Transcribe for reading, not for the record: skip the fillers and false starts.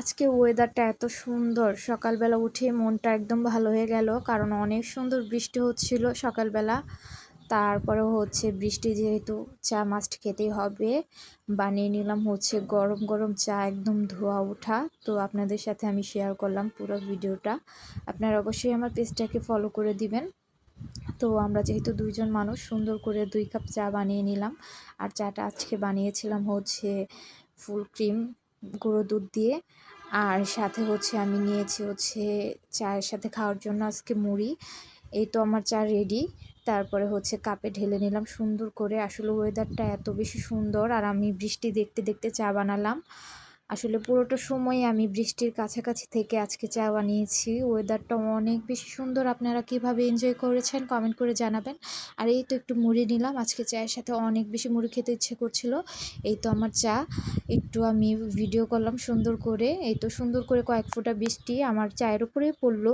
আজকে ওয়েদারটা এত সুন্দর, সকালবেলা উঠে মনটা একদম ভালো হয়ে গেল, কারণ অনেক সুন্দর বৃষ্টি হচ্ছিল সকালবেলা। তারপরে হচ্ছে বৃষ্টি যেহেতু চা মাস্ট খেতেই হবে, বানিয়ে নিলাম হচ্ছে গরম গরম চা, একদম ধোয়া ওঠা। তো আপনাদের সাথে আমি শেয়ার করলাম পুরো ভিডিওটা। আপনারা অবশ্যই আমার পেজটাকে ফলো করে দিবেন। তো আমরা যেহেতু দুইজন মানুষ, সুন্দর করে 2 কাপ চা বানিয়ে নিলাম। আর চাটা আজকে বানিয়েছিলাম হচ্ছে ফুল ক্রিম গুঁড়ো দুধ দিয়ে। আর সাথে হচ্ছে আমি নিয়েছি হচ্ছে চায়ের সাথে খাওয়ার জন্য আজকে মুড়ি। এই তো আমার চা রেডি। তারপরে হচ্ছে কাপে ঢেলে নিলাম সুন্দর করে। আসলে ওয়েদারটা এত বেশি সুন্দর, আর আমি বৃষ্টি দেখতে দেখতে চা বানালাম। আসলে পুরোটা সময় আমি বৃষ্টির কাছাকাছি থেকে আজকে চা বানিয়েছি। ওয়েদারটা অনেক বেশি সুন্দর। আপনারা কিভাবে এনজয় করেছেন কমেন্ট করে জানাবেন। আর এই তো একটু মুড়ি নিলাম, আজকে চায়ের সাথে অনেক বেশি মুড়ি খেতে ইচ্ছে করছিল। এই তো আমার চা, একটু আমি ভিডিও করলাম সুন্দর করে। এই তো সুন্দর করে কয়েক ফোঁটা বৃষ্টি আমার চায়ের উপরেই পড়লো।